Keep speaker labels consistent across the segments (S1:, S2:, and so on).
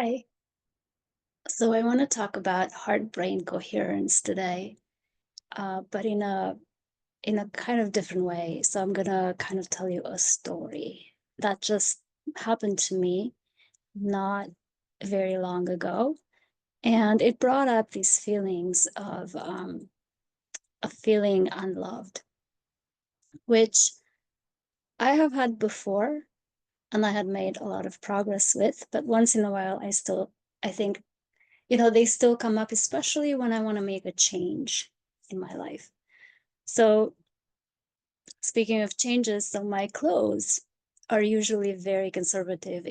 S1: Hi. So I want to talk about heart-brain coherence today, but in a kind of different way. So I'm gonna kind of tell you a story that just happened to me not very long ago, and it brought up these feelings of feeling unloved, which I have had before, and I had made a lot of progress with, but once in a while I think they still come up, especially when I want to make a change in my life. So, speaking of changes, so my clothes are usually very conservative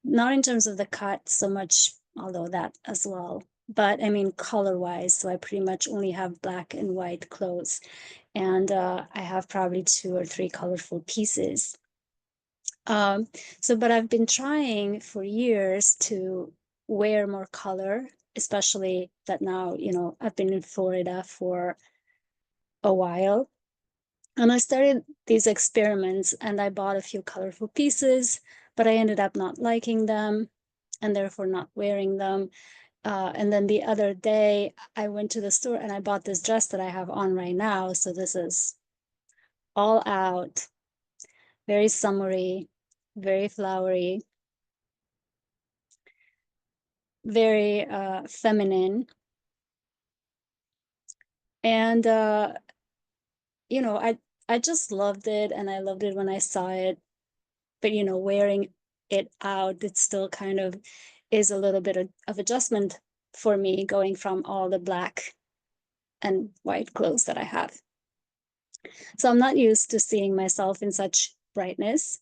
S1: not in terms of the cut so much, although that as well, but I mean color wise. So I pretty much only have black and white clothes, and I have probably two or three colorful pieces. Um, but I've been trying for years to wear more color, especially that now, I've been in Florida for a while. And I started these experiments and I bought a few colorful pieces, but I ended up not liking them and therefore not wearing them. And then the other day, I went to the store and I bought this dress that I have on right now. So this is all out, very summery, very flowery, very feminine. And I just loved it, and I loved it when I saw it. But wearing it out, it still kind of is a little bit of adjustment for me, going from all the black and white clothes that I have. So I'm not used to seeing myself in such brightness.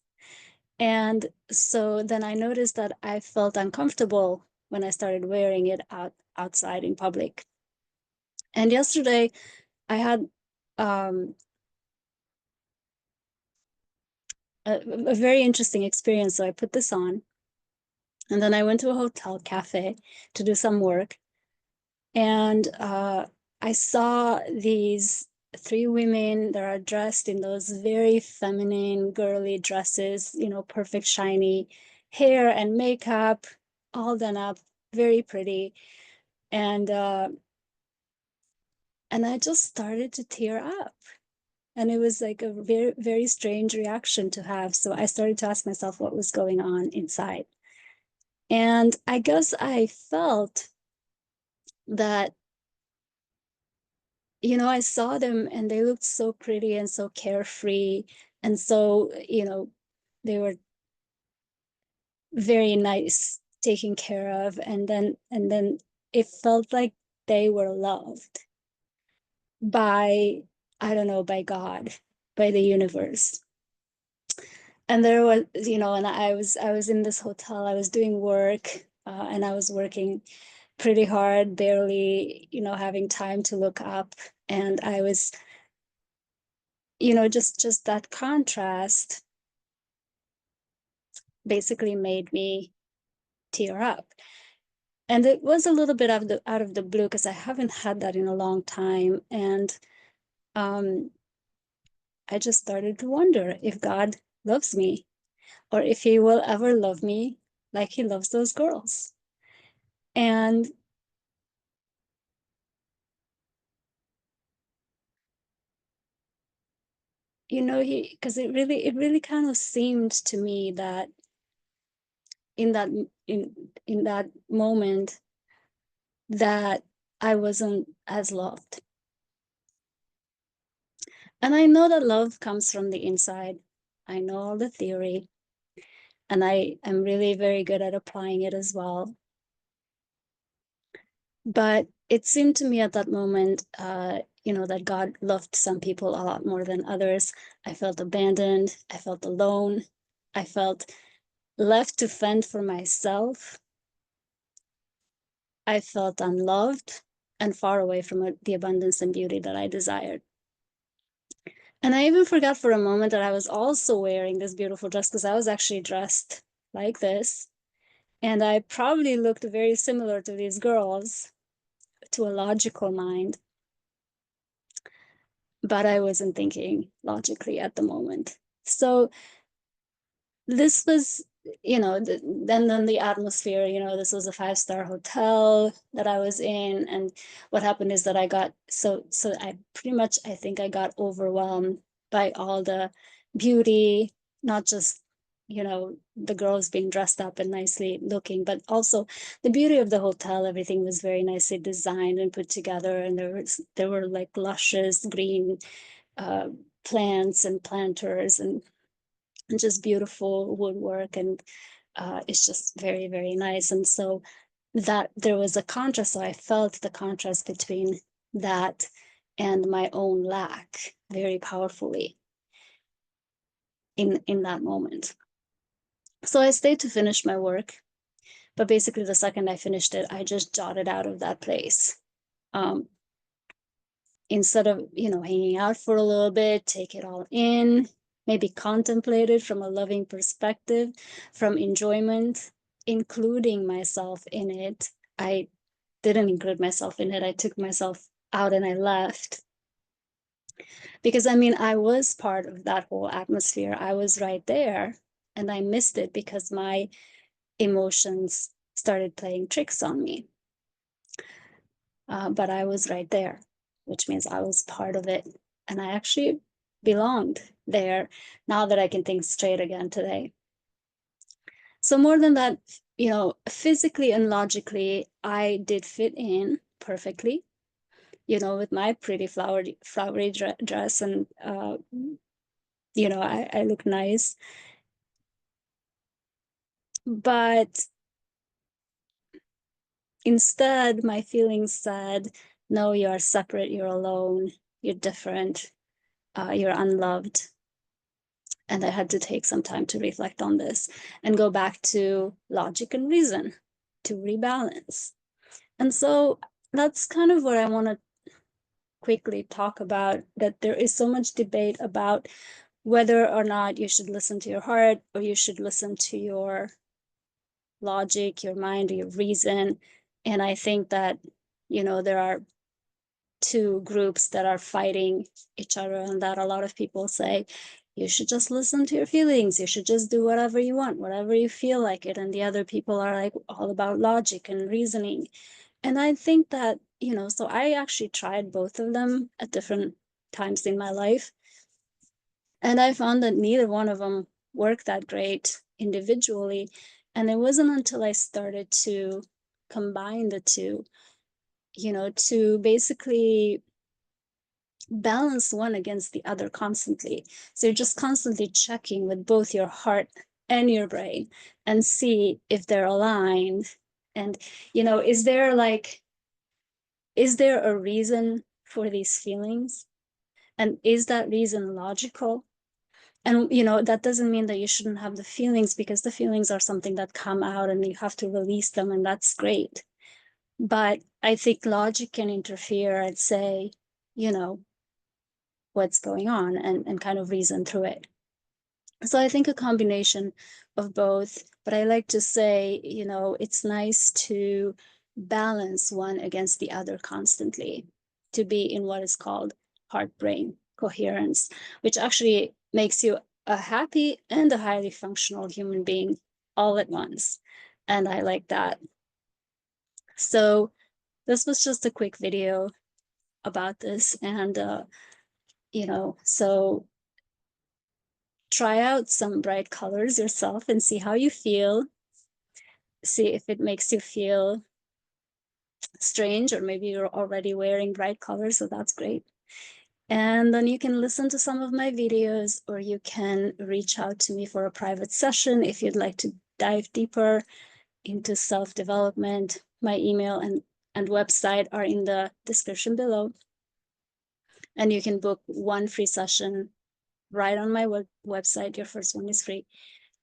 S1: And so then I noticed that I felt uncomfortable when I started wearing it outside in public. And yesterday I had um, a very interesting experience. So I put this on, and then I went to a hotel cafe to do some work. And I saw these three women that are dressed in those very feminine, girly dresses, perfect, shiny hair and makeup, all done up, very pretty. And I just started to tear up. And it was like a very, very strange reaction to have. So I started to ask myself what was going on inside. And I guess I felt that, I saw them and they looked so pretty and so carefree. And so, they were very nice, taken care of. And then it felt like they were loved by, I don't know, by God, by the universe. And there was, and I was in this hotel, I was doing work, and I was working pretty hard, barely, having time to look up. And I was, just that contrast basically made me tear up. And it was a little bit out of the blue because I haven't had that in a long time. And um, I just started to wonder if God loves me, or if he will ever love me like he loves those girls. And because it really kind of seemed to me that in that in that moment that I wasn't as loved. And I know that love comes from the inside. I know all the theory, and I am really very good at applying it as well. But it seemed to me at that moment, that God loved some people a lot more than others. I felt abandoned. I felt alone. I felt left to fend for myself. I felt unloved and far away from the abundance and beauty that I desired. And I even forgot for a moment that I was also wearing this beautiful dress, because I was actually dressed like this. And I probably looked very similar to these girls, to a logical mind. But I wasn't thinking logically at the moment. So this was then the atmosphere, this was a 5-star hotel that I was in. And what happened is that I got, I pretty much, I think I got overwhelmed by all the beauty, not just, the girls being dressed up and nicely looking, but also the beauty of the hotel. Everything was very nicely designed and put together. And there were like luscious green plants and planters and just beautiful woodwork. And it's just very, very nice. And so that there was a contrast. So I felt the contrast between that and my own lack very powerfully in that moment. So I stayed to finish my work, but basically the second I finished it, I just jotted out of that place. Instead of, hanging out for a little bit, take it all in, maybe contemplate it from a loving perspective, from enjoyment, including myself in it. I didn't include myself in it. I took myself out and I left. Because I was part of that whole atmosphere. I was right there and I missed it because my emotions started playing tricks on me. But I was right there, which means I was part of it. And I actually belonged there, now that I can think straight again today. So more than that, physically and logically, I did fit in perfectly, with my pretty flowery dress. And, I look nice. But instead, my feelings said, no, you are separate, you're alone, you're different, you're unloved. And I had to take some time to reflect on this and go back to logic and reason to rebalance. And so that's kind of what I want to quickly talk about, that there is so much debate about whether or not you should listen to your heart or you should listen to your logic, your mind, or your reason. And I think that, there are two groups that are fighting each other, and that a lot of people say, you should just listen to your feelings. You should just do whatever you want, whatever you feel like it. And the other people are like all about logic and reasoning. And I think that, so I actually tried both of them at different times in my life. And I found that neither one of them worked that great individually. And it wasn't until I started to combine the two, to basically balance one against the other constantly. So you're just constantly checking with both your heart and your brain and see if they're aligned. And, is there a reason for these feelings? And is that reason logical? And, that doesn't mean that you shouldn't have the feelings, because the feelings are something that come out and you have to release them, and that's great. But I think logic can interfere and say, what's going on, and kind of reason through it. So I think a combination of both, but I like to say, it's nice to balance one against the other constantly, to be in what is called heart-brain coherence, which actually makes you a happy and a highly functional human being all at once. And I like that. So this was just a quick video about this. And, so try out some bright colors yourself and see how you feel. See if it makes you feel strange, or maybe you're already wearing bright colors, so that's great. And then you can listen to some of my videos, or you can reach out to me for a private session if you'd like to dive deeper into self-development. My email and website are in the description below. And you can book one free session right on my website. Your first one is free.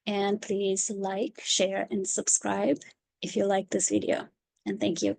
S1: And please like, share, and subscribe if you like this video. And thank you.